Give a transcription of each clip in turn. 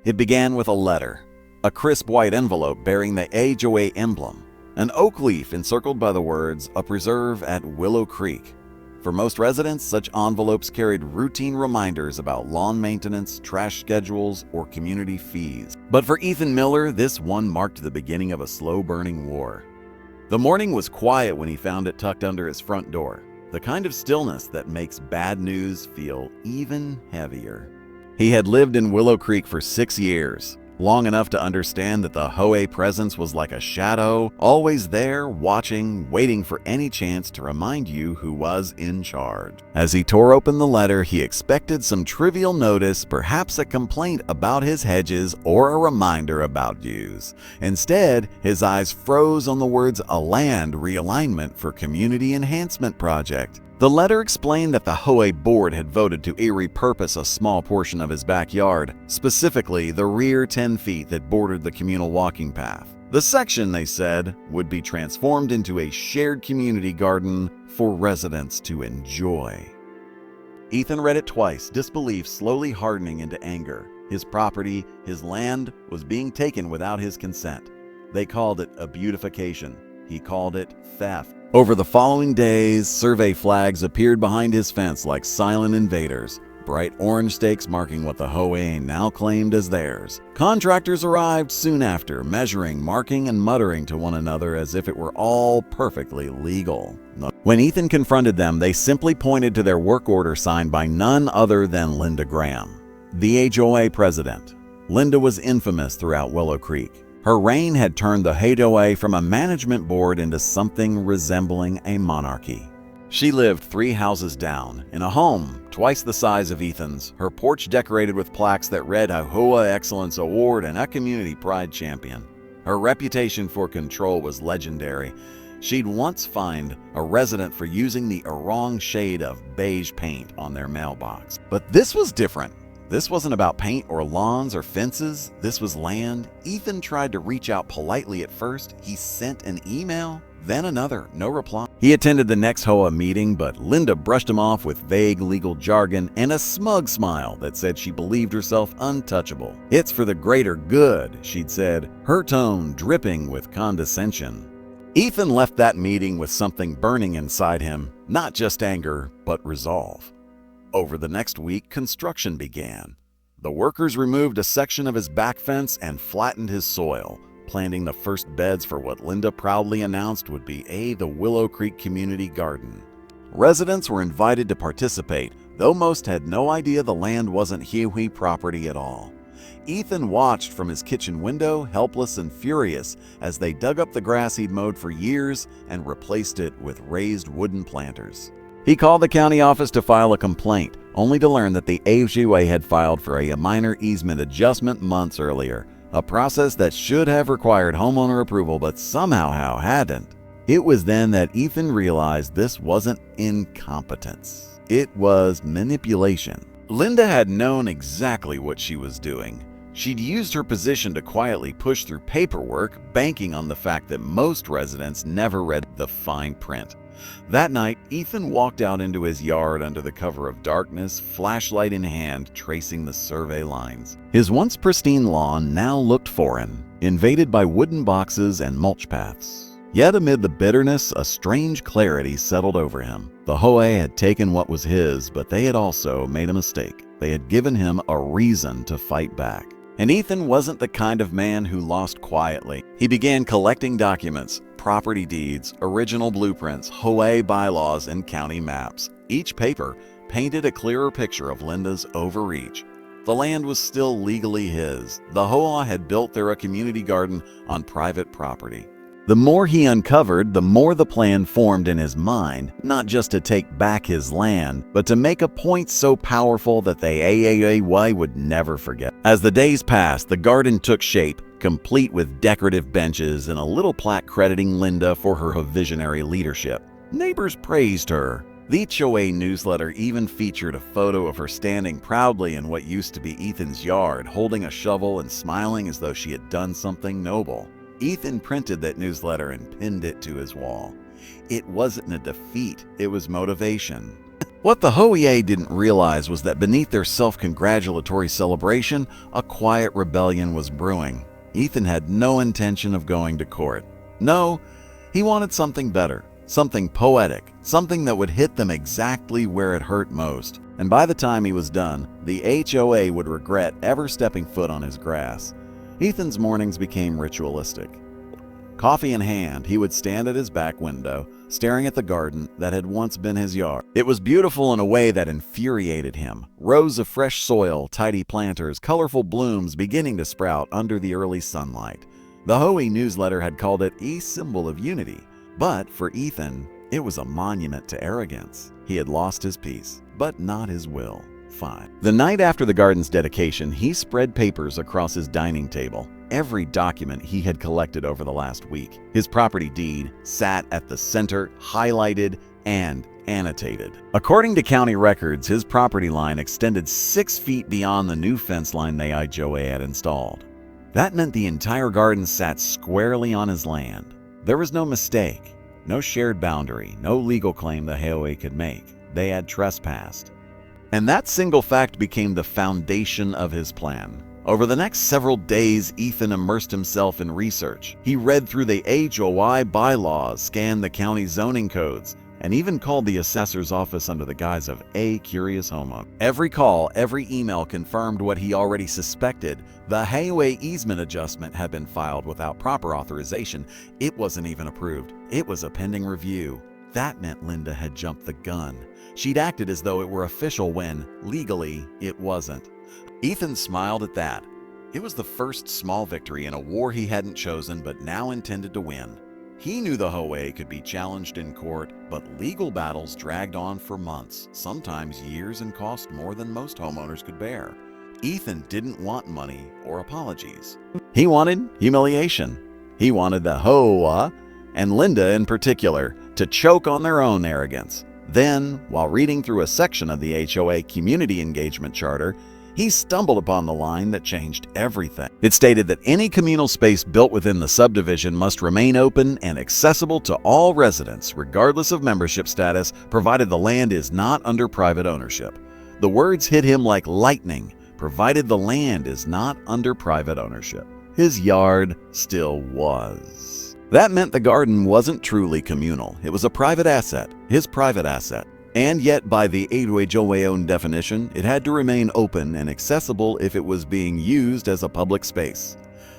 It began with a letter, a crisp white envelope bearing the HOA emblem, an oak leaf encircled by the words, "A preserve at Willow Creek." For most residents, such envelopes carried routine reminders about lawn maintenance, trash schedules, or community fees. But for Ethan Miller, this one marked the beginning of a slow-burning war. The morning was quiet when he found it tucked under his front door, the kind of stillness that makes bad news feel even heavier. He had lived in Willow Creek for 6 years, long enough to understand that the HOA presence was like a shadow, always there, watching, waiting for any chance to remind you who was in charge. As he tore open the letter, he expected some trivial notice, perhaps a complaint about his hedges or a reminder about dues. Instead, his eyes froze on the words "a land realignment for community enhancement project." The letter explained that the HOA board had voted to repurpose a small portion of his backyard, specifically the rear 10 feet that bordered the communal walking path. The section, they said, would be transformed into a shared community garden for residents to enjoy. Ethan read it twice, disbelief slowly hardening into anger. His property, his land, was being taken without his consent. They called it a beautification. He called it theft. Over the following days, survey flags appeared behind his fence like silent invaders, bright orange stakes marking what the HOA now claimed as theirs. Contractors arrived soon after, measuring, marking, and muttering to one another as if it were all perfectly legal. When Ethan confronted them, they simply pointed to their work order signed by none other than Linda Graham, the HOA president. Linda was infamous throughout Willow Creek. Her reign had turned the HOA from a management board into something resembling a monarchy. She lived 3 houses down, in a home twice the size of Ethan's, her porch decorated with plaques that read a HOA Excellence Award and a Community Pride Champion. Her reputation for control was legendary. She'd once fined a resident for using the wrong shade of beige paint on their mailbox. But this was different. This wasn't about paint or lawns or fences. This was land. Ethan tried to reach out politely at first. He sent an email, then another, no reply. He attended the next HOA meeting, but Linda brushed him off with vague legal jargon and a smug smile that said she believed herself untouchable. "It's for the greater good," she'd said, her tone dripping with condescension. Ethan left that meeting with something burning inside him, not just anger, but resolve. Over the next week, construction began. The workers removed a section of his back fence and flattened his soil, planting the first beds for what Linda proudly announced would be the Willow Creek Community Garden. Residents were invited to participate, though most had no idea the land wasn't HOA property at all. Ethan watched from his kitchen window, helpless and furious, as they dug up the grass he'd mowed for years and replaced it with raised wooden planters. He called the county office to file a complaint, only to learn that the HOA had filed for a minor easement adjustment months earlier, a process that should have required homeowner approval but somehow hadn't. It was then that Ethan realized this wasn't incompetence. It was manipulation. Linda had known exactly what she was doing. She'd used her position to quietly push through paperwork, banking on the fact that most residents never read the fine print. That night, Ethan walked out into his yard under the cover of darkness, flashlight in hand, tracing the survey lines. His once pristine lawn now looked foreign, invaded by wooden boxes and mulch paths. Yet amid the bitterness, a strange clarity settled over him. The HOA had taken what was his, but they had also made a mistake. They had given him a reason to fight back. And Ethan wasn't the kind of man who lost quietly. He began collecting documents, property deeds, original blueprints, HOA bylaws, and county maps. Each paper painted a clearer picture of Linda's overreach. The land was still legally his. The HOA had built their community garden on private property. The more he uncovered, the more the plan formed in his mind, not just to take back his land, but to make a point so powerful that the HOA would never forget. As the days passed, the garden took shape, complete with decorative benches and a little plaque crediting Linda for her visionary leadership. Neighbors praised her. The HOA newsletter even featured a photo of her standing proudly in what used to be Ethan's yard, holding a shovel and smiling as though she had done something noble. Ethan printed that newsletter and pinned it to his wall. It wasn't a defeat, it was motivation. What the HOA didn't realize was that beneath their self-congratulatory celebration, a quiet rebellion was brewing. Ethan had no intention of going to court. No, he wanted something better, something poetic, something that would hit them exactly where it hurt most. And by the time he was done, the HOA would regret ever stepping foot on his grass. Ethan's mornings became ritualistic. Coffee in hand, he would stand at his back window, staring at the garden that had once been his yard. It was beautiful in a way that infuriated him. Rows of fresh soil, tidy planters, colorful blooms beginning to sprout under the early sunlight. The HOA newsletter had called it a symbol of unity, but for Ethan, it was a monument to arrogance. He had lost his peace, but not his will. Fine. The night after the garden's dedication, he spread papers across his dining table. Every document he had collected over the last week. His property deed sat at the center, highlighted and annotated. According to county records, his property line extended 6 feet beyond the new fence line the HOA had installed. That meant the entire garden sat squarely on his land. There was no mistake, no shared boundary, no legal claim the HOA could make. They had trespassed. And that single fact became the foundation of his plan. Over the next several days, Ethan immersed himself in research. He read through the HOA bylaws, scanned the county zoning codes, and even called the assessor's office under the guise of a curious homeowner. Every call, every email confirmed what he already suspected. The HOA easement adjustment had been filed without proper authorization. It wasn't even approved. It was a pending review. That meant Linda had jumped the gun. She'd acted as though it were official when, legally, it wasn't. Ethan smiled at that. It was the first small victory in a war he hadn't chosen but now intended to win. He knew the HOA could be challenged in court, but legal battles dragged on for months, sometimes years, and cost more than most homeowners could bear. Ethan didn't want money or apologies. He wanted humiliation. He wanted the HOA, and Linda in particular, to choke on their own arrogance. Then, while reading through a section of the HOA Community Engagement Charter, he stumbled upon the line that changed everything. It stated that any communal space built within the subdivision must remain open and accessible to all residents, regardless of membership status, provided the land is not under private ownership. The words hit him like lightning, provided the land is not under private ownership. His yard still was. That meant the garden wasn't truly communal. It was a private asset, his private asset. And yet, by the HOA own definition, it had to remain open and accessible if it was being used as a public space.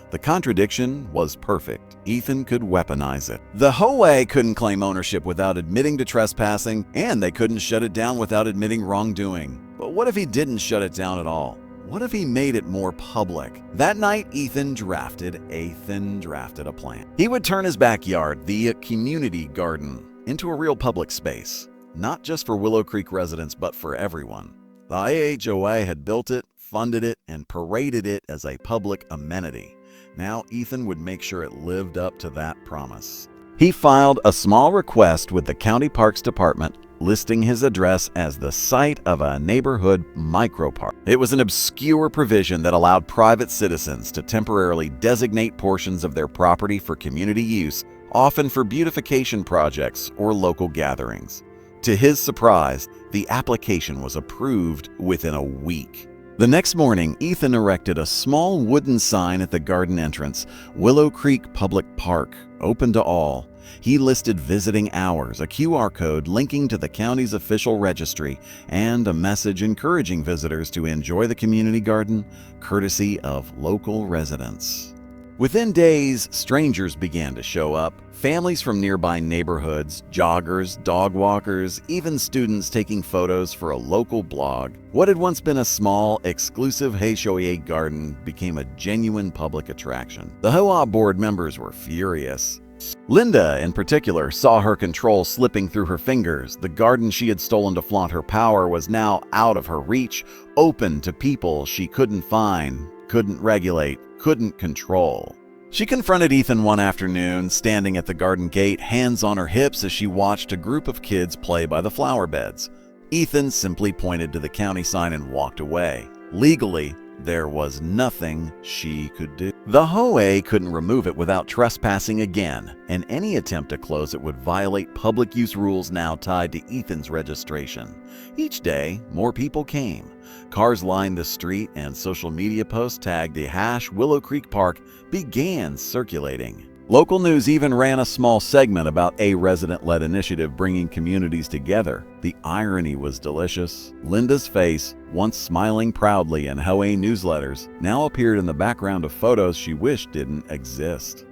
The contradiction was perfect. Ethan could weaponize it. The HOA couldn't claim ownership without admitting to trespassing, and they couldn't shut it down without admitting wrongdoing. But what if he didn't shut it down at all? What if he made it more public? That night, Ethan drafted a plan. He would turn his backyard, the community garden, into a real public space. Not just for Willow Creek residents, but for everyone. The HOA had built it, funded it, and paraded it as a public amenity. Now Ethan would make sure it lived up to that promise. He filed a small request with the County Parks Department, listing his address as the site of a neighborhood micropark. It was an obscure provision that allowed private citizens to temporarily designate portions of their property for community use, often for beautification projects or local gatherings. To his surprise, the application was approved within a week. The next morning, Ethan erected a small wooden sign at the garden entrance, Willow Creek Public Park, open to all. He listed visiting hours, a QR code linking to the county's official registry, and a message encouraging visitors to enjoy the community garden, courtesy of local residents. Within days, strangers began to show up. Families from nearby neighborhoods, joggers, dog walkers, even students taking photos for a local blog. What had once been a small, exclusive HOA garden became a genuine public attraction. The HOA board members were furious. Linda, in particular, saw her control slipping through her fingers. The garden she had stolen to flaunt her power was now out of her reach, open to people she couldn't find, couldn't regulate, couldn't control. She confronted Ethan one afternoon, standing at the garden gate, hands on her hips as she watched a group of kids play by the flower beds. Ethan simply pointed to the county sign and walked away. Legally, There was nothing she could do. The HOA couldn't remove it without trespassing again, and any attempt to close it would violate public use rules now tied to Ethan's registration. Each day, more people came. Cars lined the street, and social media posts tagged the #Willow Creek Park began circulating. Local news even ran a small segment about a resident-led initiative bringing communities together. The irony was delicious. Linda's face, once smiling proudly in HOA newsletters, now appeared in the background of photos she wished didn't exist.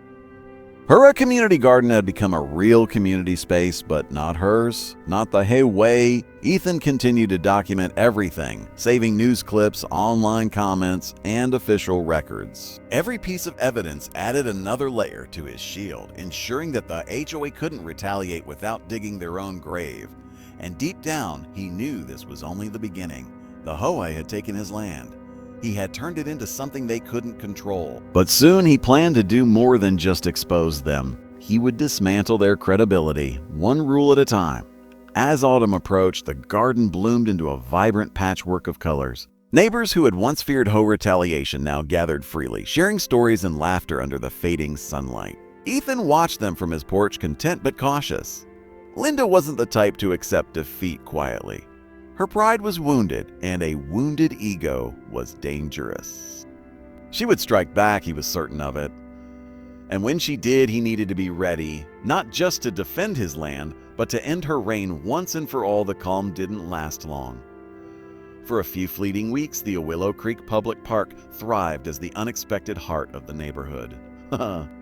Her community garden had become a real community space, but not hers, not the HOA. Ethan continued to document everything, saving news clips, online comments, and official records. Every piece of evidence added another layer to his shield, ensuring that the HOA couldn't retaliate without digging their own grave. And deep down, he knew this was only the beginning. The HOA had taken his land. He had turned it into something they couldn't control. But soon he planned to do more than just expose them. He would dismantle their credibility, one rule at a time. As autumn approached, the garden bloomed into a vibrant patchwork of colors. Neighbors who had once feared HOA retaliation now gathered freely, sharing stories and laughter under the fading sunlight. Ethan watched them from his porch, content but cautious. Linda wasn't the type to accept defeat quietly. Her pride was wounded, and a wounded ego was dangerous. She would strike back, he was certain of it. And when she did, he needed to be ready, not just to defend his land, but to end her reign once and for all. The calm didn't last long. For a few fleeting weeks, the Willow Creek Public Park thrived as the unexpected heart of the neighborhood.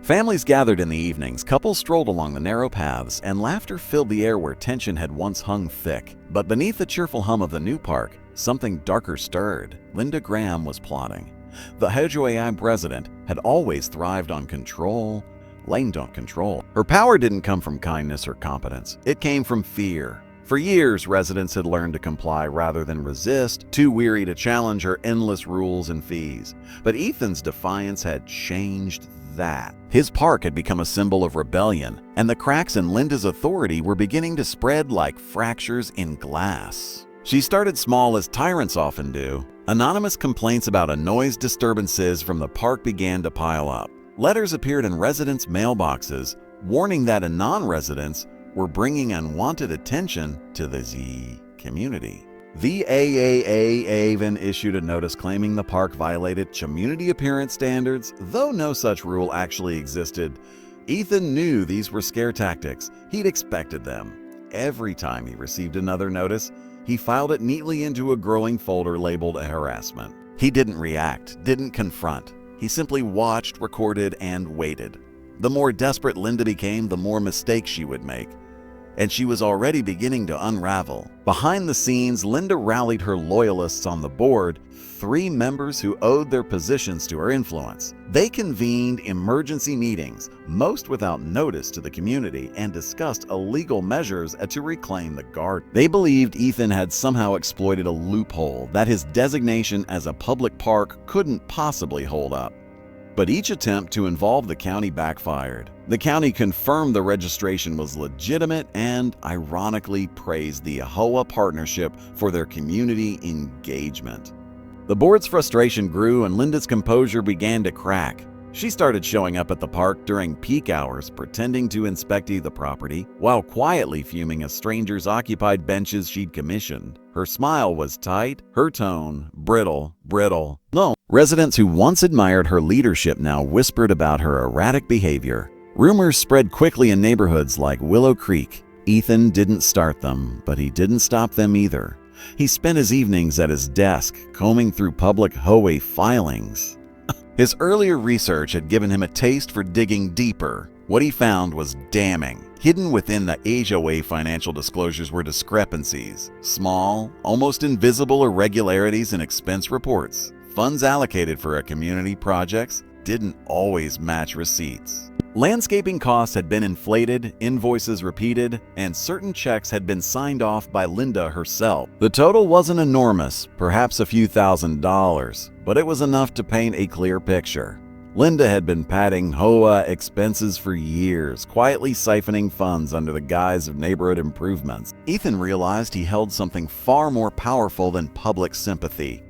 Families gathered in the evenings, couples strolled along the narrow paths, and laughter filled the air where tension had once hung thick. But beneath the cheerful hum of the new park, something darker stirred. Linda Graham was plotting. The HOA president had always thrived on control, leaned on control. Her power didn't come from kindness or competence. It came from fear. For years, residents had learned to comply rather than resist, too weary to challenge her endless rules and fees. But Ethan's defiance had changed that. His park had become a symbol of rebellion, and the cracks in Linda's authority were beginning to spread like fractures in glass. She started small, as tyrants often do. Anonymous complaints about noise disturbances from the park began to pile up. Letters appeared in residents' mailboxes, warning that non-residents were bringing unwanted attention to the community. The AAA even issued a notice claiming the park violated community appearance standards. Though no such rule actually existed, Ethan knew these were scare tactics. He'd expected them. Every time he received another notice, he filed it neatly into a growing folder labeled harassment. He didn't react, didn't confront. He simply watched, recorded, and waited. The more desperate Linda became, the more mistakes she would make. And she was already beginning to unravel. Behind the scenes, Linda rallied her loyalists on the board, 3 members who owed their positions to her influence. They convened emergency meetings, most without notice to the community, and discussed illegal measures to reclaim the garden. They believed Ethan had somehow exploited a loophole, that his designation as a public park couldn't possibly hold up. But each attempt to involve the county backfired. The county confirmed the registration was legitimate and, ironically, praised the HOA partnership for their community engagement. The board's frustration grew and Linda's composure began to crack. She started showing up at the park during peak hours, pretending to inspect the property, while quietly fuming as strangers occupied benches she'd commissioned. Her smile was tight, her tone brittle. No. Residents who once admired her leadership now whispered about her erratic behavior. Rumors spread quickly in neighborhoods like Willow Creek. Ethan didn't start them, but he didn't stop them either. He spent his evenings at his desk, combing through public HOA filings. His earlier research had given him a taste for digging deeper. What he found was damning. Hidden within the HOA financial disclosures were discrepancies, small, almost invisible irregularities in expense reports. Funds allocated for community projects didn't always match receipts. Landscaping costs had been inflated, invoices repeated, and certain checks had been signed off by Linda herself. The total wasn't enormous, perhaps a few $1,000s, but it was enough to paint a clear picture. Linda had been padding HOA expenses for years, quietly siphoning funds under the guise of neighborhood improvements. Ethan realized he held something far more powerful than public sympathy.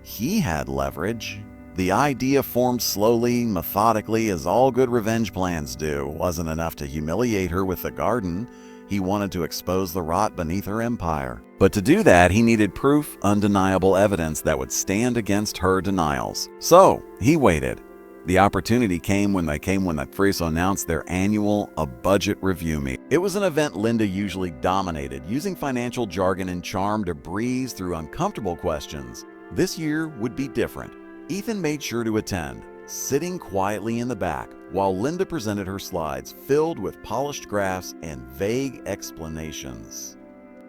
he had leverage. The idea formed slowly, methodically, as all good revenge plans do. Wasn't enough to humiliate her with the garden. He wanted to expose the rot beneath her empire. But to do that, he needed proof, undeniable evidence that would stand against her denials. So, he waited. The opportunity came when the Friso announced their annual budget review meeting. It was an event Linda usually dominated, using financial jargon and charm to breeze through uncomfortable questions. This year would be different. Ethan made sure to attend, sitting quietly in the back while Linda presented her slides filled with polished graphs and vague explanations.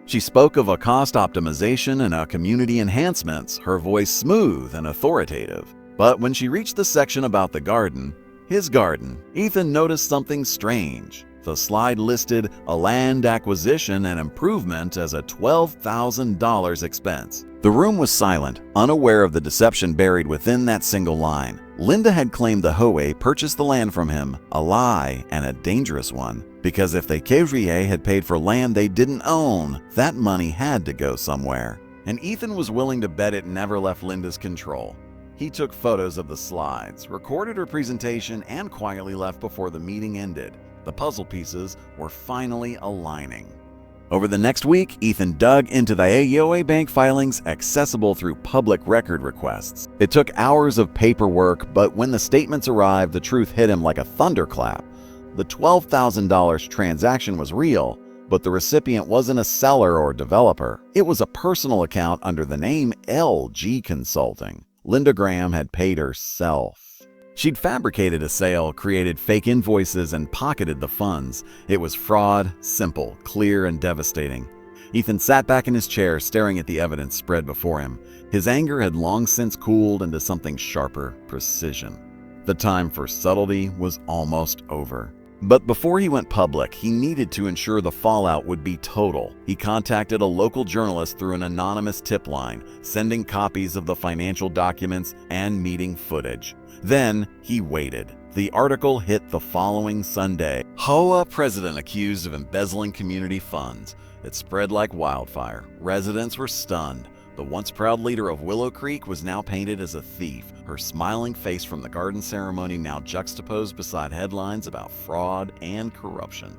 She spoke of a cost optimization and a community enhancements, her voice smooth and authoritative. But when she reached the section about the garden, his garden, Ethan noticed something strange. The slide listed a land acquisition and improvement as a $12,000 expense. The room was silent, unaware of the deception buried within that single line. Linda had claimed the HOA purchased the land from him, a lie and a dangerous one, because if the HOA had paid for land they didn't own, that money had to go somewhere. And Ethan was willing to bet it never left Linda's control. He took photos of the slides, recorded her presentation, and quietly left before the meeting ended. The puzzle pieces were finally aligning. Over the next week, Ethan dug into the HOA bank filings accessible through public record requests. It took hours of paperwork, but when the statements arrived, the truth hit him like a thunderclap. The $12,000 transaction was real, but the recipient wasn't a seller or developer. It was a personal account under the name LG Consulting. Linda Graham had paid herself. She'd fabricated a sale, created fake invoices, and pocketed the funds. It was fraud, simple, clear, and devastating. Ethan sat back in his chair, staring at the evidence spread before him. His anger had long since cooled into something sharper, precision. The time for subtlety was almost over. But before he went public, he needed to ensure the fallout would be total. He contacted a local journalist through an anonymous tip line, sending copies of the financial documents and meeting footage. Then he waited. The article hit the following Sunday. HOA president accused of embezzling community funds. It spread like wildfire. Residents were stunned. The once proud leader of Willow Creek was now painted as a thief, her smiling face from the garden ceremony now juxtaposed beside headlines about fraud and corruption.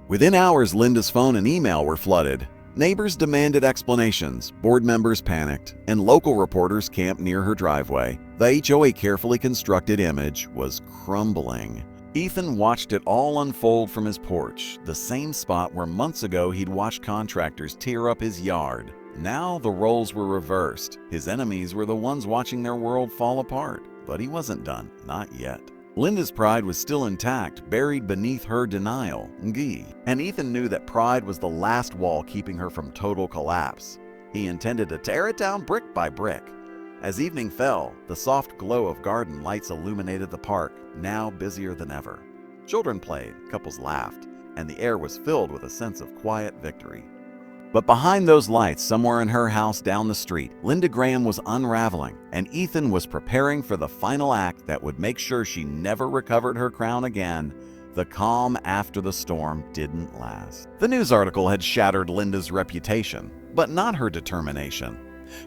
Within hours, Linda's phone and email were flooded. Neighbors demanded explanations, board members panicked, and local reporters camped near her driveway. The HOA carefully constructed image was crumbling. Ethan watched it all unfold from his porch, the same spot where months ago he'd watched contractors tear up his yard. Now the roles were reversed. His enemies were the ones watching their world fall apart. But he wasn't done, not yet. Linda's pride was still intact, buried beneath her denial, and Ethan knew that pride was the last wall keeping her from total collapse. He intended to tear it down brick by brick. As evening fell, the soft glow of garden lights illuminated the park, now busier than ever. Children played, couples laughed, and the air was filled with a sense of quiet victory. But behind those lights, somewhere in her house down the street, Linda Graham was unraveling, and Ethan was preparing for the final act that would make sure she never recovered her crown again. The calm after the storm didn't last. The news article had shattered Linda's reputation, but not her determination.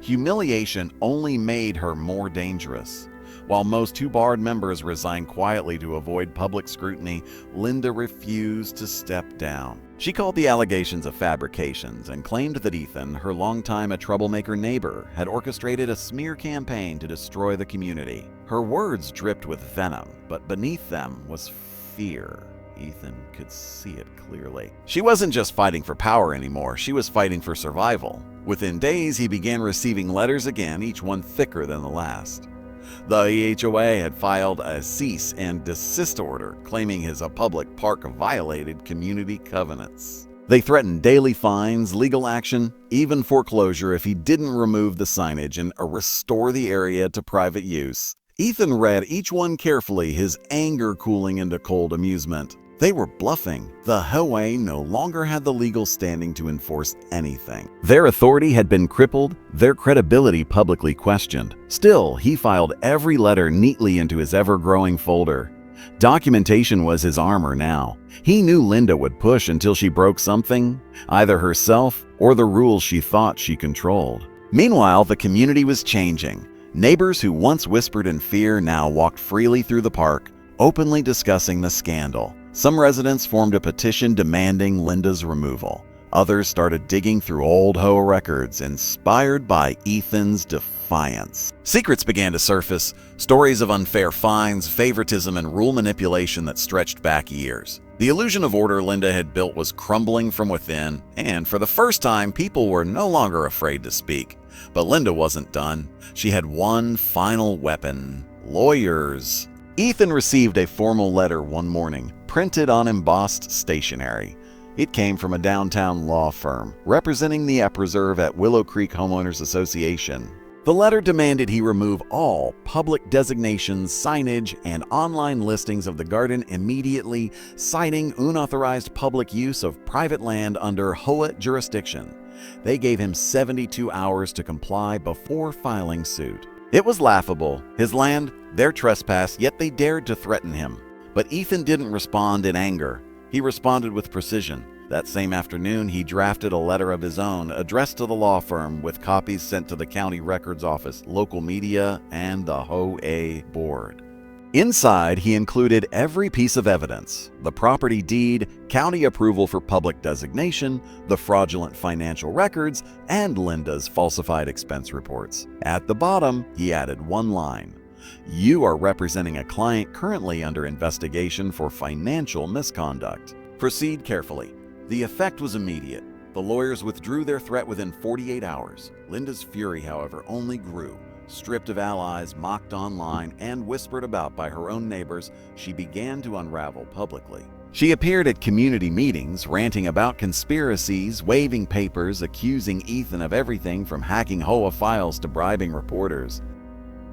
Humiliation only made her more dangerous. While most two-barred members resigned quietly to avoid public scrutiny, Linda refused to step down. She called the allegations of fabrications and claimed that Ethan, her longtime a troublemaker neighbor, had orchestrated a smear campaign to destroy the community. Her words dripped with venom, but beneath them was fear. Ethan could see it clearly. She wasn't just fighting for power anymore, she was fighting for survival. Within days, he began receiving letters again, each one thicker than the last. The HOA had filed a cease and desist order, claiming his public park violated community covenants. They threatened daily fines, legal action, even foreclosure if he didn't remove the signage and restore the area to private use. Ethan read each one carefully, his anger cooling into cold amusement. They were bluffing. The HOA no longer had the legal standing to enforce anything. Their authority had been crippled, their credibility publicly questioned. Still, he filed every letter neatly into his ever-growing folder. Documentation was his armor now. He knew Linda would push until she broke something, either herself or the rules she thought she controlled. Meanwhile, the community was changing. Neighbors who once whispered in fear now walked freely through the park, openly discussing the scandal. Some residents formed a petition demanding Linda's removal. Others started digging through old HOA records, inspired by Ethan's defiance. Secrets began to surface, stories of unfair fines, favoritism, and rule manipulation that stretched back years. The illusion of order Linda had built was crumbling from within, and for the first time, people were no longer afraid to speak. But Linda wasn't done. She had one final weapon: lawyers. Ethan received a formal letter one morning, printed on embossed stationery. It came from a downtown law firm representing the preserve at Willow Creek Homeowners Association. The letter demanded he remove all public designations, signage, and online listings of the garden immediately, citing unauthorized public use of private land under HOA jurisdiction. They gave him 72 hours to comply before filing suit. It was laughable. His land, their trespass, yet they dared to threaten him. But Ethan didn't respond in anger. He responded with precision. That same afternoon, he drafted a letter of his own addressed to the law firm, with copies sent to the county records office, local media, and the HOA board. Inside, he included every piece of evidence: the property deed, county approval for public designation, the fraudulent financial records, and Linda's falsified expense reports. At the bottom, he added one line: "You are representing a client currently under investigation for financial misconduct. Proceed carefully." The effect was immediate. The lawyers withdrew their threat within 48 hours. Linda's fury, however, only grew. Stripped of allies, mocked online, and whispered about by her own neighbors, she began to unravel publicly. She appeared at community meetings, ranting about conspiracies, waving papers, accusing Ethan of everything from hacking HOA files to bribing reporters.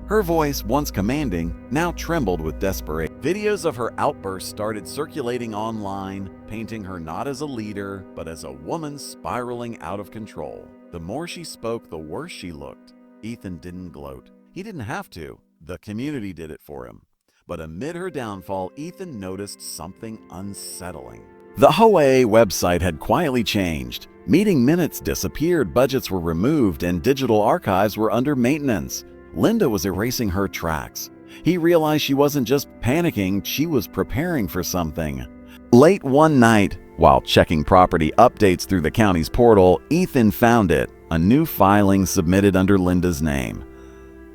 Her voice, once commanding, now trembled with desperation. Videos of her outbursts started circulating online, painting her not as a leader, but as a woman spiraling out of control. The more she spoke, the worse she looked. Ethan didn't gloat. He didn't have to. The community did it for him. But amid her downfall, Ethan noticed something unsettling. The HOA website had quietly changed. Meeting minutes disappeared, budgets were removed, and digital archives were under maintenance. Linda was erasing her tracks. He realized she wasn't just panicking, she was preparing for something. Late one night, while checking property updates through the county's portal, Ethan found it, a new filing submitted under Linda's name.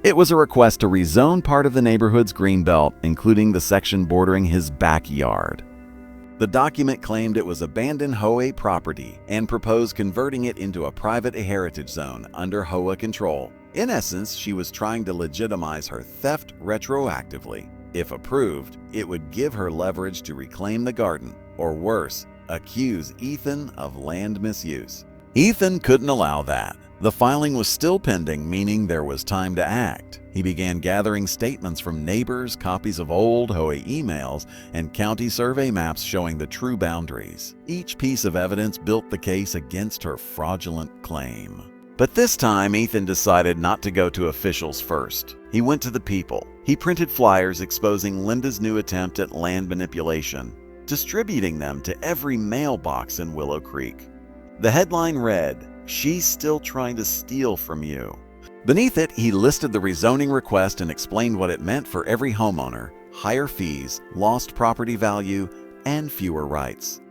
It was a request to rezone part of the neighborhood's greenbelt, including the section bordering his backyard. The document claimed it was abandoned HOA property and proposed converting it into a private heritage zone under HOA control. In essence, she was trying to legitimize her theft retroactively. If approved, it would give her leverage to reclaim the garden, or worse, accuse Ethan of land misuse. Ethan couldn't allow that. The filing was still pending, meaning there was time to act. He began gathering statements from neighbors, copies of old HOA emails, and county survey maps showing the true boundaries. Each piece of evidence built the case against her fraudulent claim. But this time, Ethan decided not to go to officials first. He went to the people. He printed flyers exposing Linda's new attempt at land manipulation, distributing them to every mailbox in Willow Creek. The headline read, "She's still trying to steal from you." Beneath it, he listed the rezoning request and explained what it meant for every homeowner: higher fees, lost property value, and fewer rights.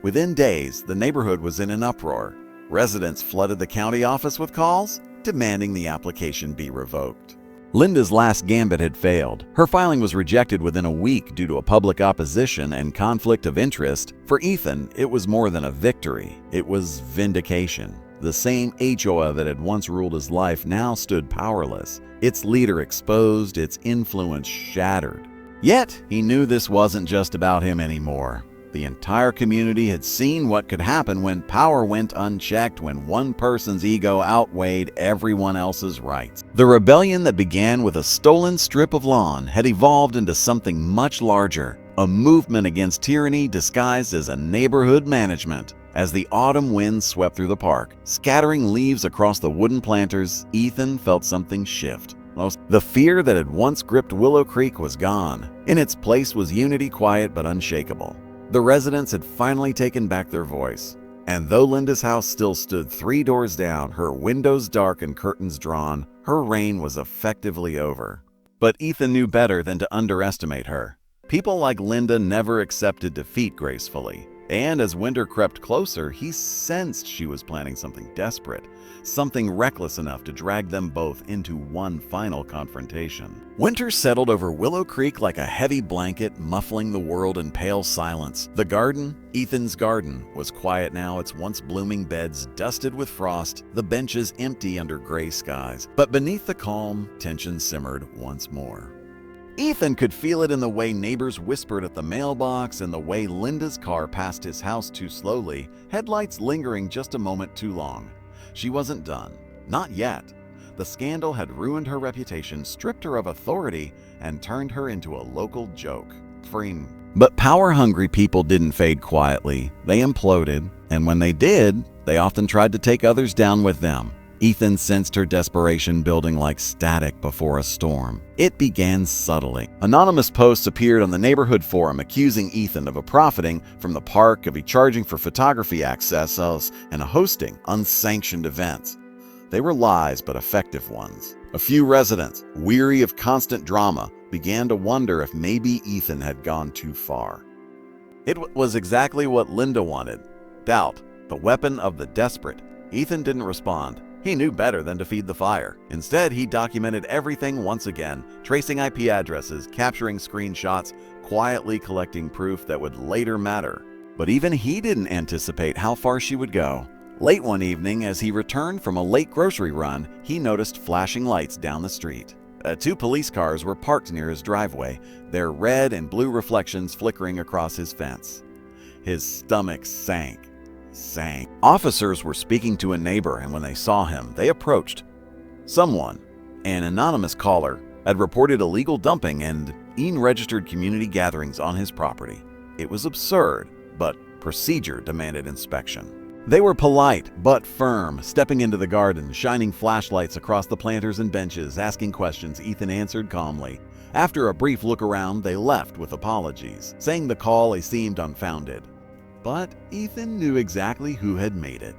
Within days, the neighborhood was in an uproar. Residents flooded the county office with calls, demanding the application be revoked. Linda's last gambit had failed. Her filing was rejected within a week due to a public opposition and conflict of interest. For Ethan, it was more than a victory. It was vindication. The same HOA that had once ruled his life now stood powerless, its leader exposed, its influence shattered. Yet, he knew this wasn't just about him anymore. The entire community had seen what could happen when power went unchecked, when one person's ego outweighed everyone else's rights. The rebellion that began with a stolen strip of lawn had evolved into something much larger, a movement against tyranny disguised as a neighborhood management. As the autumn wind swept through the park, scattering leaves across the wooden planters, Ethan felt something shift. The fear that had once gripped Willow Creek was gone. In its place was unity, quiet but unshakable. The residents had finally taken back their voice. And though Linda's house still stood 3 doors down, her windows dark and curtains drawn, her reign was effectively over. But Ethan knew better than to underestimate her. People like Linda never accepted defeat gracefully, and as winter crept closer, he sensed she was planning something desperate, something reckless enough to drag them both into one final confrontation. Winter settled over Willow Creek like a heavy blanket, muffling the world in pale silence. The garden, Ethan's garden, was quiet now, its once blooming beds dusted with frost, the benches empty under gray skies. But beneath the calm, tension simmered once more. Ethan could feel it in the way neighbors whispered at the mailbox and the way Linda's car passed his house too slowly, headlights lingering just a moment too long. She wasn't done. Not yet. The scandal had ruined her reputation, stripped her of authority, and turned her into a local joke. But power-hungry people didn't fade quietly. They imploded, and when they did, they often tried to take others down with them. Ethan sensed her desperation building like static before a storm. It began subtly. Anonymous posts appeared on the neighborhood forum accusing Ethan of profiting from the park, of charging for photography access, and hosting unsanctioned events. They were lies, but effective ones. A few residents, weary of constant drama, began to wonder if maybe Ethan had gone too far. It was exactly what Linda wanted. Doubt, the weapon of the desperate. Ethan didn't respond. He knew better than to feed the fire. Instead, he documented everything once again, tracing IP addresses, capturing screenshots, quietly collecting proof that would later matter. But even he didn't anticipate how far she would go. Late one evening, as he returned from a late grocery run, he noticed flashing lights down the street. 2 police cars were parked near his driveway, their red and blue reflections flickering across his fence. His stomach sank. Officers were speaking to a neighbor, and when they saw him, they approached. Someone, an anonymous caller, had reported illegal dumping and unregistered community gatherings on his property. It was absurd, but procedure demanded inspection. They were polite but firm, stepping into the garden, shining flashlights across the planters and benches, asking questions Ethan answered calmly. After a brief look around, they left with apologies, saying the call seemed unfounded. But Ethan knew exactly who had made it.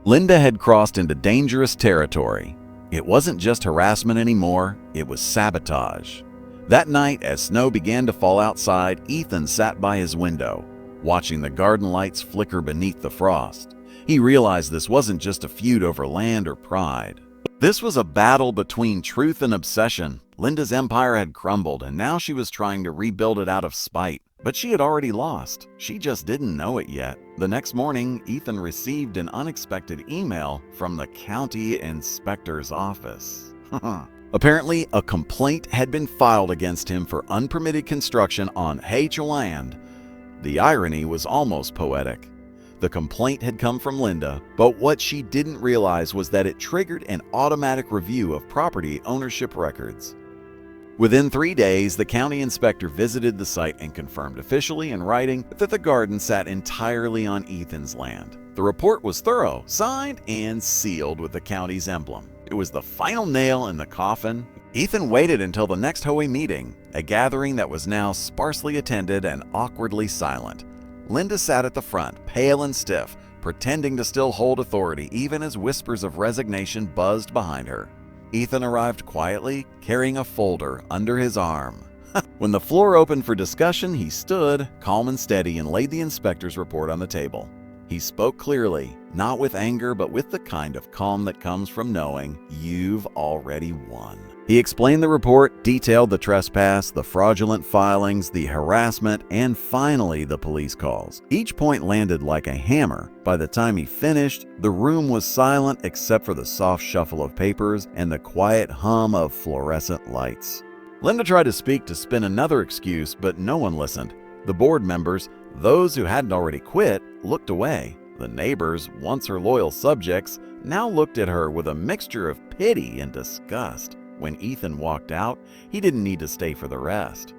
Linda had crossed into dangerous territory. It wasn't just harassment anymore, it was sabotage. That night, as snow began to fall outside, Ethan sat by his window, watching the garden lights flicker beneath the frost. He realized this wasn't just a feud over land or pride. This was a battle between truth and obsession. Linda's empire had crumbled, and now she was trying to rebuild it out of spite. But she had already lost. She just didn't know it yet. The next morning, Ethan received an unexpected email from the county inspector's office. Apparently, a complaint had been filed against him for unpermitted construction on HOA land. The irony was almost poetic. The complaint had come from Linda, but what she didn't realize was that it triggered an automatic review of property ownership records. Within 3 days, the county inspector visited the site and confirmed officially in writing that the garden sat entirely on Ethan's land. The report was thorough, signed, and sealed with the county's emblem. It was the final nail in the coffin. Ethan waited until the next HOA meeting, a gathering that was now sparsely attended and awkwardly silent. Linda sat at the front, pale and stiff, pretending to still hold authority even as whispers of resignation buzzed behind her. Ethan arrived quietly, carrying a folder under his arm. When the floor opened for discussion, he stood, calm and steady, and laid the inspector's report on the table. He spoke clearly, not with anger, but with the kind of calm that comes from knowing you've already won. He explained the report, detailed the trespass, the fraudulent filings, the harassment, and finally the police calls. Each point landed like a hammer. By the time he finished, the room was silent except for the soft shuffle of papers and the quiet hum of fluorescent lights. Linda tried to speak to spin another excuse, but no one listened. The board members, those who hadn't already quit, looked away. The neighbors, once her loyal subjects, now looked at her with a mixture of pity and disgust. When Ethan walked out, he didn't need to stay for the rest.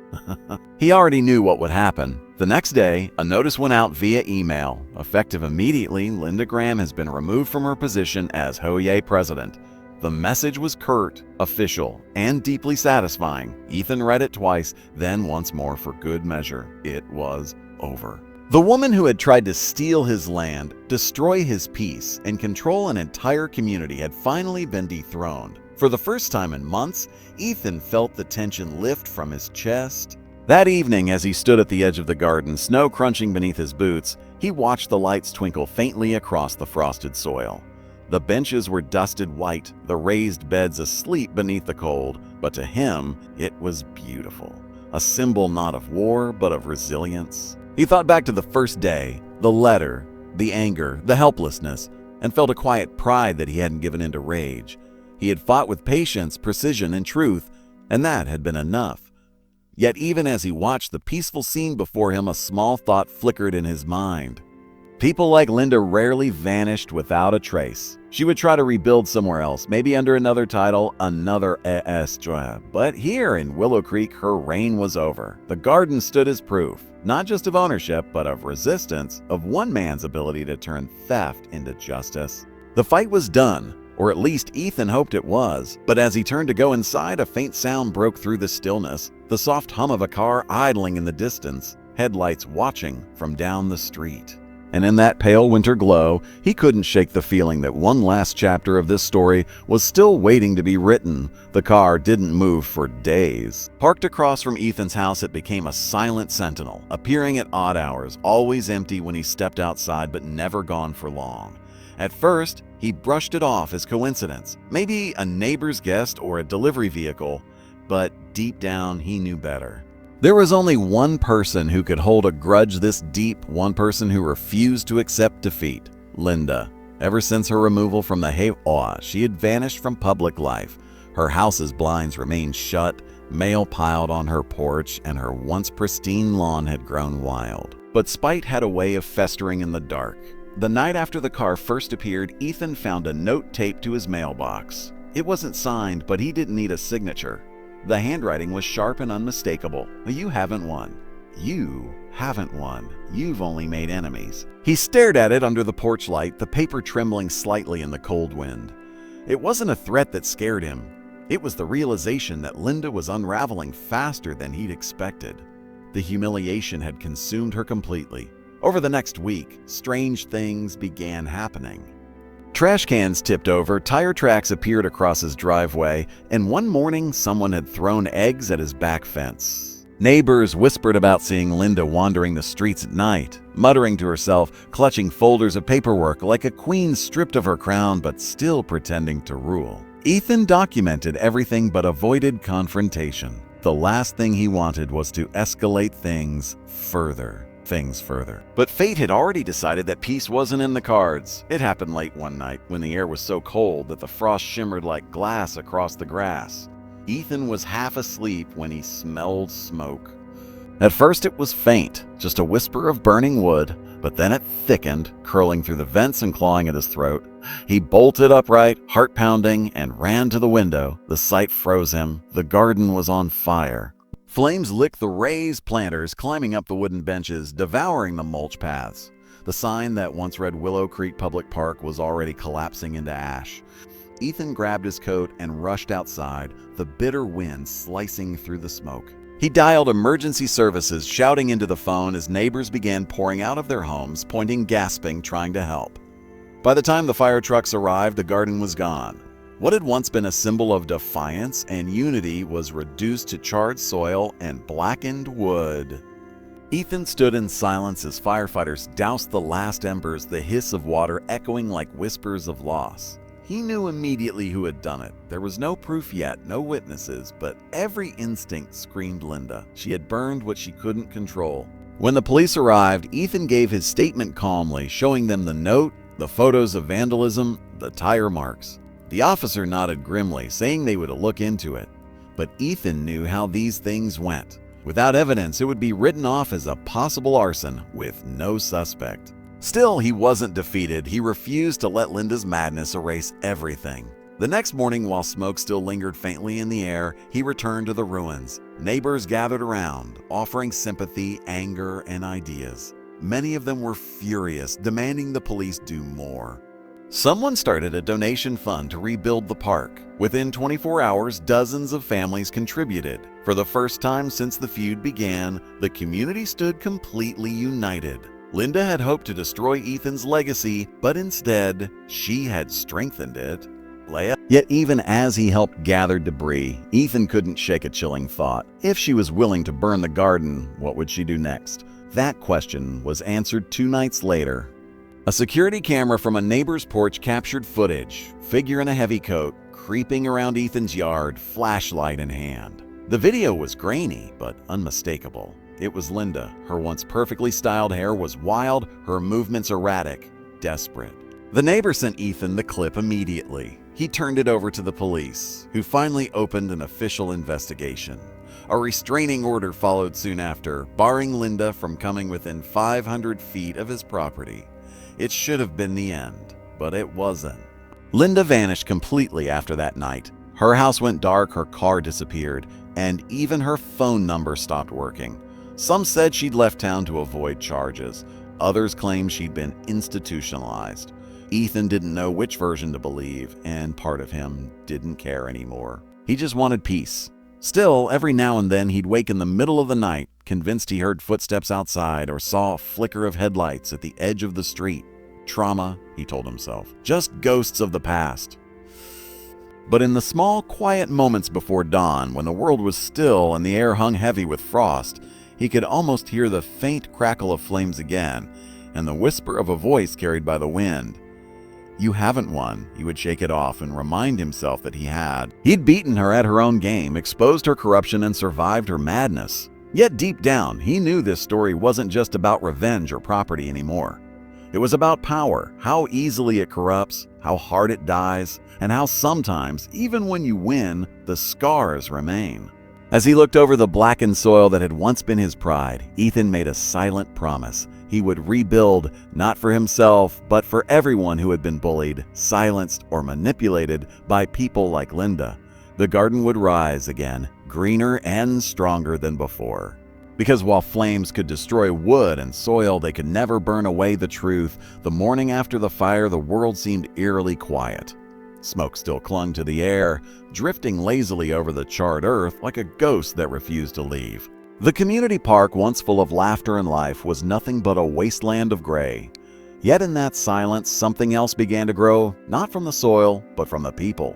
He already knew what would happen. The next day, a notice went out via email. Effective immediately, Linda Graham has been removed from her position as HOA president. The message was curt, official, and deeply satisfying. Ethan read it twice, then once more for good measure. It was over. The woman who had tried to steal his land, destroy his peace, and control an entire community had finally been dethroned. For the first time in months, Ethan felt the tension lift from his chest. That evening, as he stood at the edge of the garden, snow crunching beneath his boots, he watched the lights twinkle faintly across the frosted soil. The benches were dusted white, the raised beds asleep beneath the cold, but to him, it was beautiful. A symbol not of war, but of resilience. He thought back to the first day, the letter, the anger, the helplessness, and felt a quiet pride that he hadn't given in to rage. He had fought with patience, precision, and truth, and that had been enough. Yet even as he watched the peaceful scene before him, a small thought flickered in his mind. People like Linda rarely vanished without a trace. She would try to rebuild somewhere else, maybe under another title, another job. But here in Willow Creek, her reign was over. The garden stood as proof, not just of ownership, but of resistance, of one man's ability to turn theft into justice. The fight was done, or at least Ethan hoped it was. But as he turned to go inside, a faint sound broke through the stillness, the soft hum of a car idling in the distance, headlights watching from down the street. And in that pale winter glow, he couldn't shake the feeling that one last chapter of this story was still waiting to be written. The car didn't move for days. Parked across from Ethan's house, it became a silent sentinel, appearing at odd hours, always empty when he stepped outside but never gone for long. At first, he brushed it off as coincidence, maybe a neighbor's guest or a delivery vehicle, but deep down he knew better. There was only one person who could hold a grudge this deep, one person who refused to accept defeat: Linda. Ever since her removal from the HOA, she had vanished from public life. Her house's blinds remained shut, mail piled on her porch, and her once pristine lawn had grown wild. But spite had a way of festering in the dark. The night after the car first appeared, Ethan found a note taped to his mailbox. It wasn't signed, but he didn't need a signature. The handwriting was sharp and unmistakable. "You haven't won. You haven't won. You've only made enemies." He stared at it under the porch light, the paper trembling slightly in the cold wind. It wasn't a threat that scared him. It was the realization that Linda was unraveling faster than he'd expected. The humiliation had consumed her completely. Over the next week, strange things began happening. Trash cans tipped over, tire tracks appeared across his driveway, and one morning someone had thrown eggs at his back fence. Neighbors whispered about seeing Linda wandering the streets at night, muttering to herself, clutching folders of paperwork like a queen stripped of her crown but still pretending to rule. Ethan documented everything but avoided confrontation. The last thing he wanted was to escalate things further. But fate had already decided that peace wasn't in the cards. It happened late one night when the air was so cold that the frost shimmered like glass across the grass. Ethan was half asleep when he smelled smoke. At first it was faint, just a whisper of burning wood, but then it thickened, curling through the vents and clawing at his throat. He bolted upright, heart pounding, and ran to the window. The sight froze him. The garden was on fire. Flames licked the raised planters, climbing up the wooden benches, devouring the mulch paths. The sign that once read Willow Creek Public Park was already collapsing into ash. Ethan grabbed his coat and rushed outside, the bitter wind slicing through the smoke. He dialed emergency services, shouting into the phone as neighbors began pouring out of their homes, pointing, gasping, trying to help. By the time the fire trucks arrived, the garden was gone. What had once been a symbol of defiance and unity was reduced to charred soil and blackened wood. Ethan stood in silence as firefighters doused the last embers, the hiss of water echoing like whispers of loss. He knew immediately who had done it. There was no proof yet, no witnesses, but every instinct screamed Linda. She had burned what she couldn't control. When the police arrived, Ethan gave his statement calmly, showing them the note, the photos of vandalism, the tire marks. The officer nodded grimly, saying they would look into it. But Ethan knew how these things went. Without evidence, it would be written off as a possible arson with no suspect. Still, he wasn't defeated. He refused to let Linda's madness erase everything. The next morning, while smoke still lingered faintly in the air, he returned to the ruins. Neighbors gathered around, offering sympathy, anger, and ideas. Many of them were furious, demanding the police do more. Someone started a donation fund to rebuild the park. Within 24 hours, dozens of families contributed. For the first time since the feud began, the community stood completely united. Linda had hoped to destroy Ethan's legacy, but instead, she had strengthened it. Yet even as he helped gather debris, Ethan couldn't shake a chilling thought. If she was willing to burn the garden, what would she do next? That question was answered 2 nights later. A security camera from a neighbor's porch captured footage, figure in a heavy coat, creeping around Ethan's yard, flashlight in hand. The video was grainy, but unmistakable. It was Linda. Her once perfectly styled hair was wild, her movements erratic, desperate. The neighbor sent Ethan the clip immediately. He turned it over to the police, who finally opened an official investigation. A restraining order followed soon after, barring Linda from coming within 500 feet of his property. It should have been the end, but it wasn't. Linda vanished completely after that night. Her house went dark, her car disappeared, and even her phone number stopped working. Some said she'd left town to avoid charges. Others claimed she'd been institutionalized. Ethan didn't know which version to believe, and part of him didn't care anymore. He just wanted peace. Still, every now and then he'd wake in the middle of the night, convinced he heard footsteps outside or saw a flicker of headlights at the edge of the street. Trauma, he told himself. Just ghosts of the past. But in the small, quiet moments before dawn, when the world was still and the air hung heavy with frost, he could almost hear the faint crackle of flames again, and the whisper of a voice carried by the wind. "You haven't won," he would shake it off and remind himself that he had. He'd beaten her at her own game, exposed her corruption, and survived her madness. Yet deep down, he knew this story wasn't just about revenge or property anymore. It was about power, how easily it corrupts, how hard it dies, and how sometimes, even when you win, the scars remain. As he looked over the blackened soil that had once been his pride, Ethan made a silent promise. He would rebuild, not for himself, but for everyone who had been bullied, silenced, or manipulated by people like Linda. The garden would rise again, greener and stronger than before. Because while flames could destroy wood and soil, they could never burn away the truth. The morning after the fire, the world seemed eerily quiet. Smoke still clung to the air, drifting lazily over the charred earth like a ghost that refused to leave. The community park, once full of laughter and life, was nothing but a wasteland of gray. Yet in that silence, something else began to grow, not from the soil, but from the people.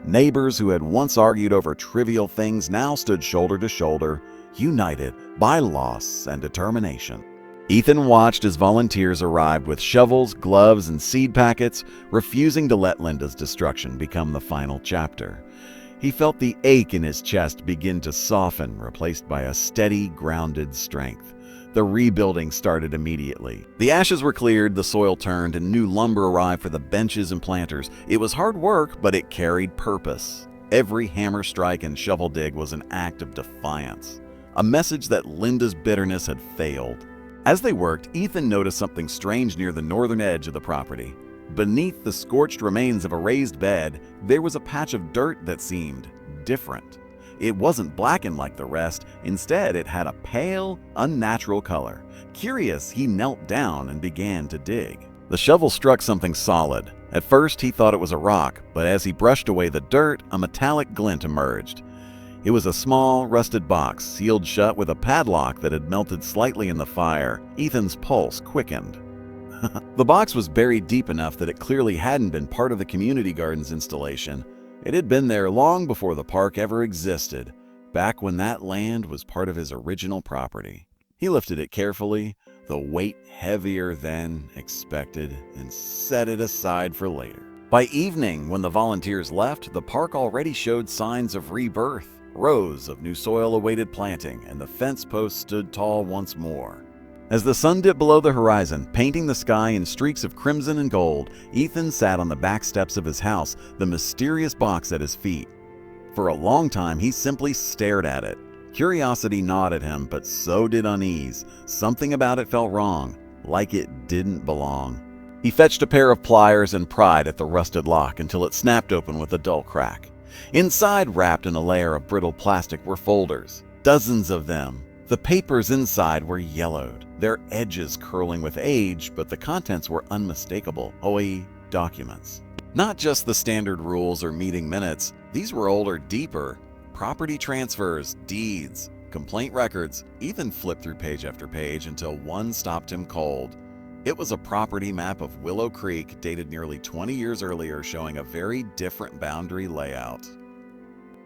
Neighbors who had once argued over trivial things now stood shoulder to shoulder, united by loss and determination. Ethan watched as volunteers arrived with shovels, gloves, and seed packets, refusing to let Linda's destruction become the final chapter. He felt the ache in his chest begin to soften, replaced by a steady, grounded strength. The rebuilding started immediately. The ashes were cleared, the soil turned, and new lumber arrived for the benches and planters. It was hard work, but it carried purpose. Every hammer strike and shovel dig was an act of defiance, a message that Linda's bitterness had failed. As they worked, Ethan noticed something strange near the northern edge of the property. Beneath the scorched remains of a raised bed, there was a patch of dirt that seemed different. It wasn't blackened like the rest. Instead, it had a pale, unnatural color. Curious, he knelt down and began to dig. The shovel struck something solid. At first, he thought it was a rock, but as he brushed away the dirt, a metallic glint emerged. It was a small, rusted box, sealed shut with a padlock that had melted slightly in the fire. Ethan's pulse quickened. The box was buried deep enough that it clearly hadn't been part of the community garden's installation. It had been there long before the park ever existed, back when that land was part of his original property. He lifted it carefully, the weight heavier than expected, and set it aside for later. By evening, when the volunteers left, the park already showed signs of rebirth. Rows of new soil awaited planting, and the fence posts stood tall once more. As the sun dipped below the horizon, painting the sky in streaks of crimson and gold, Ethan sat on the back steps of his house, the mysterious box at his feet. For a long time, he simply stared at it. Curiosity gnawed at him, but so did unease. Something about it felt wrong, like it didn't belong. He fetched a pair of pliers and pried at the rusted lock until it snapped open with a dull crack. Inside, wrapped in a layer of brittle plastic, were folders, dozens of them. The papers inside were yellowed, their edges curling with age, but the contents were unmistakable HOA documents. Not just the standard rules or meeting minutes, these were older, deeper. Property transfers, deeds, Complaint records. Ethan flipped through page after page until one stopped him cold. It was a property map of Willow Creek dated nearly 20 years earlier, showing a very different boundary layout.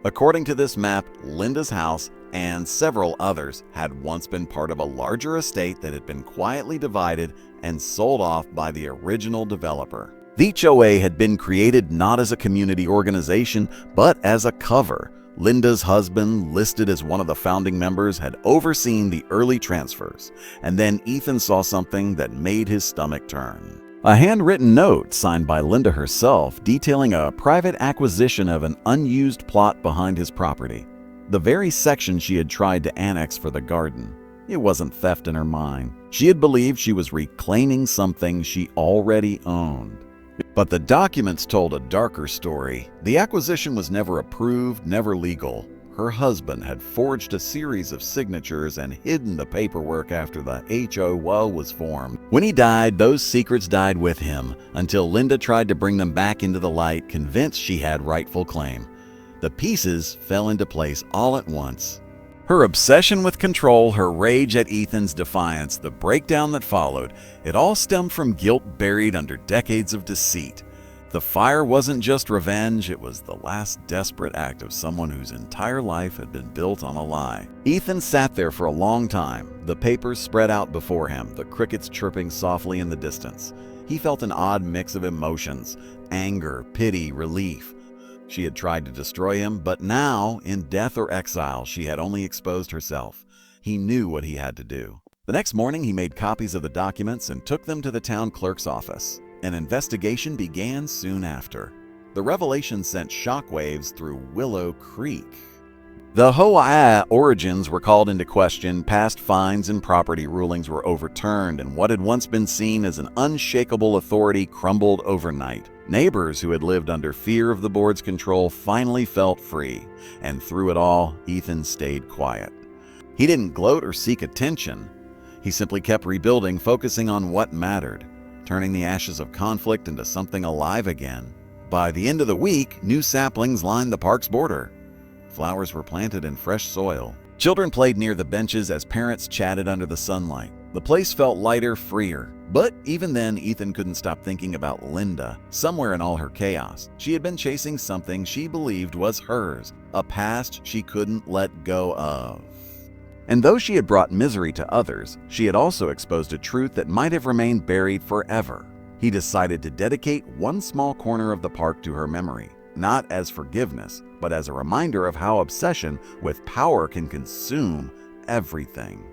According to this map, Linda's house and several others had once been part of a larger estate that had been quietly divided and sold off by the original developer. The HOA had been created not as a community organization, but as a cover. Linda's husband, listed as one of the founding members, had overseen the early transfers, and then Ethan saw something that made his stomach turn. A handwritten note signed by Linda herself detailing a private acquisition of an unused plot behind his property, the very section she had tried to annex for the garden. It wasn't theft in her mind. She had believed she was reclaiming something she already owned. But the documents told a darker story. The acquisition was never approved, never legal. Her husband had forged a series of signatures and hidden the paperwork after the HOA was formed. When he died, those secrets died with him, until Linda tried to bring them back into the light, convinced she had rightful claim. The pieces fell into place all at once. Her obsession with control, her rage at Ethan's defiance, the breakdown that followed, it all stemmed from guilt buried under decades of deceit. The fire wasn't just revenge, it was the last desperate act of someone whose entire life had been built on a lie. Ethan sat there for a long time, the papers spread out before him, the crickets chirping softly in the distance. He felt an odd mix of emotions: anger, pity, relief. She had tried to destroy him, but now, in death or exile, she had only exposed herself. He knew what he had to do. The next morning, he made copies of the documents and took them to the town clerk's office. An investigation began soon after. The revelation sent shockwaves through Willow Creek. The HOA origins were called into question, past fines and property rulings were overturned, and what had once been seen as an unshakable authority crumbled overnight. Neighbors who had lived under fear of the board's control finally felt free, and through it all, Ethan stayed quiet. He didn't gloat or seek attention. He simply kept rebuilding, focusing on what mattered, turning the ashes of conflict into something alive again. By the end of the week, new saplings lined the park's border. Flowers were planted in fresh soil. Children played near the benches as parents chatted under the sunlight. The place felt lighter, freer. But even then, Ethan couldn't stop thinking about Linda. Somewhere in all her chaos, she had been chasing something she believed was hers, a past she couldn't let go of. And though she had brought misery to others, she had also exposed a truth that might have remained buried forever. He decided to dedicate one small corner of the park to her memory, not as forgiveness, but as a reminder of how obsession with power can consume everything.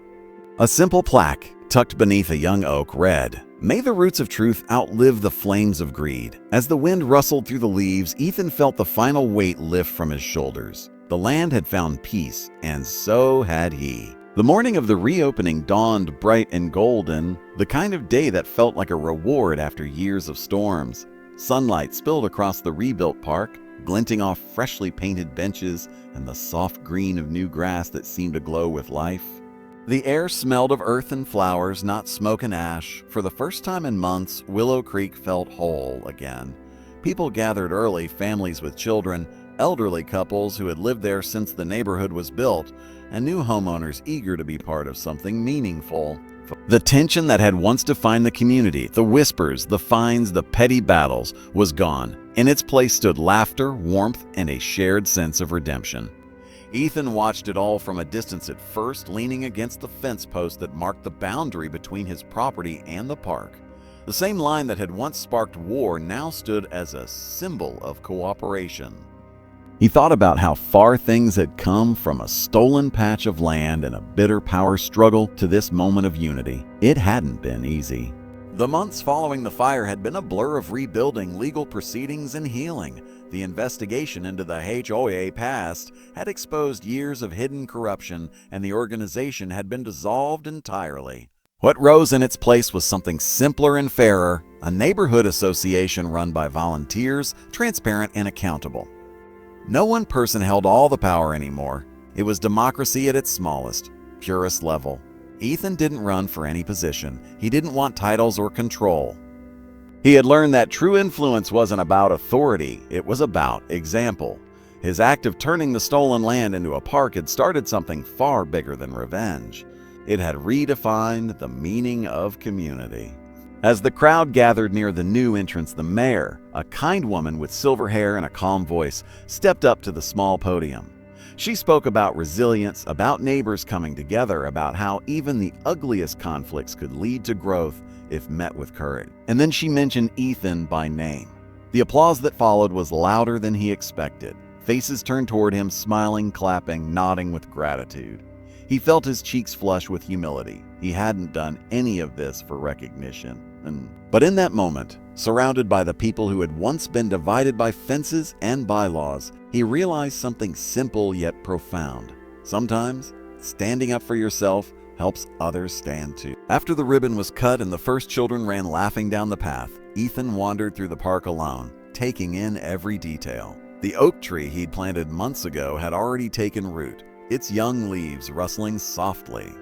A simple plaque tucked beneath a young oak read, "May the roots of truth outlive the flames of greed." As the wind rustled through the leaves, Ethan felt the final weight lift from his shoulders. The land had found peace, and so had he. The morning of the reopening dawned bright and golden, the kind of day that felt like a reward after years of storms. Sunlight spilled across the rebuilt park, glinting off freshly painted benches and the soft green of new grass that seemed to glow with life. The air smelled of earth and flowers, not smoke and ash. For the first time in months, Willow Creek felt whole again. People gathered early, families with children, elderly couples who had lived there since the neighborhood was built, and new homeowners eager to be part of something meaningful. The tension that had once defined the community, the whispers, the fines, the petty battles, was gone. In its place stood laughter, warmth, and a shared sense of redemption. Ethan watched it all from a distance at first, leaning against the fence post that marked the boundary between his property and the park. The same line that had once sparked war now stood as a symbol of cooperation. He thought about how far things had come from a stolen patch of land and a bitter power struggle to this moment of unity. It hadn't been easy. The months following the fire had been a blur of rebuilding, legal proceedings, and healing. The investigation into the HOA past had exposed years of hidden corruption, and the organization had been dissolved entirely. What rose in its place was something simpler and fairer, a neighborhood association run by volunteers, transparent and accountable. No one person held all the power anymore. It was democracy at its smallest, purest level. Ethan didn't run for any position. He didn't want titles or control. He had learned that true influence wasn't about authority, it was about example. His act of turning the stolen land into a park had started something far bigger than revenge. It had redefined the meaning of community. As the crowd gathered near the new entrance, the mayor, a kind woman with silver hair and a calm voice, stepped up to the small podium. She spoke about resilience, about neighbors coming together, about how even the ugliest conflicts could lead to growth if met with courage. And then she mentioned Ethan by name. The applause that followed was louder than he expected. Faces turned toward him, smiling, clapping, nodding with gratitude. He felt his cheeks flush with humility. He hadn't done any of this for recognition. But in that moment, surrounded by the people who had once been divided by fences and bylaws, he realized something simple yet profound. Sometimes, standing up for yourself helps others stand too. After the ribbon was cut and the first children ran laughing down the path, Ethan wandered through the park alone, taking in every detail. The oak tree he'd planted months ago had already taken root, its young leaves rustling softly.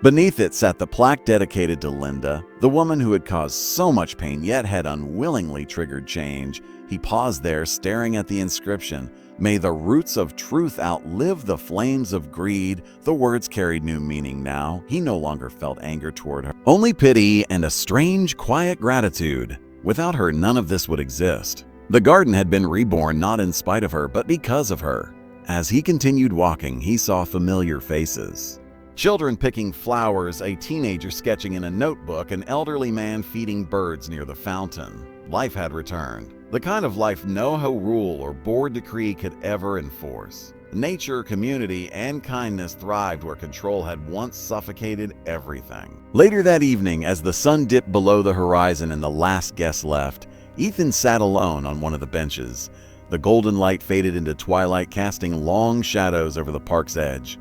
Beneath it sat the plaque dedicated to Linda, the woman who had caused so much pain yet had unwillingly triggered change. He paused there, staring at the inscription, "May the roots of truth outlive the flames of greed." The words carried new meaning now. He no longer felt anger toward her, only pity and a strange, quiet gratitude. Without her, none of this would exist. The garden had been reborn not in spite of her, but because of her. As he continued walking, he saw familiar faces. Children picking flowers, a teenager sketching in a notebook, an elderly man feeding birds near the fountain. Life had returned. The kind of life no rule or board decree could ever enforce. Nature, community, and kindness thrived where control had once suffocated everything. Later that evening, as the sun dipped below the horizon and the last guest left, Ethan sat alone on one of the benches. The golden light faded into twilight, casting long shadows over the park's edge.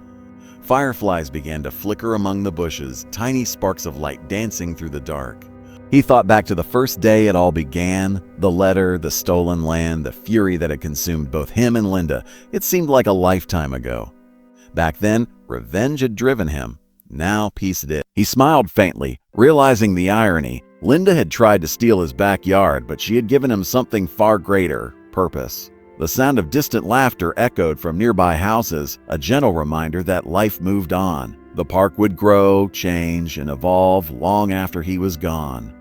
Fireflies began to flicker among the bushes, tiny sparks of light dancing through the dark. He thought back to the first day it all began, the letter, the stolen land, the fury that had consumed both him and Linda. It seemed like a lifetime ago. Back then, revenge had driven him. Now peace did. He smiled faintly, realizing the irony. Linda had tried to steal his backyard, but she had given him something far greater: purpose. The sound of distant laughter echoed from nearby houses, a gentle reminder that life moved on. The park would grow, change, and evolve long after he was gone.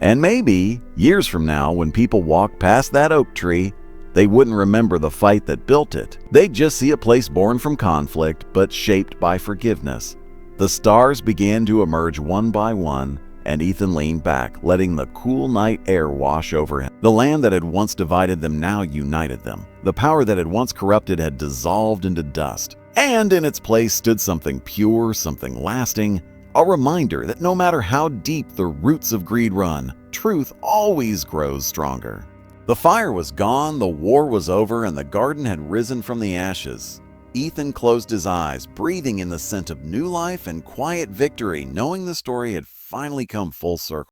And maybe, years from now, when people walk past that oak tree, they wouldn't remember the fight that built it. They'd just see a place born from conflict, but shaped by forgiveness. The stars began to emerge one by one, and Ethan leaned back, letting the cool night air wash over him. The land that had once divided them now united them. The power that had once corrupted had dissolved into dust. And in its place stood something pure, something lasting, a reminder that no matter how deep the roots of greed run, truth always grows stronger. The fire was gone, the war was over, and the garden had risen from the ashes. Ethan closed his eyes, breathing in the scent of new life and quiet victory, knowing the story had finally come full circle.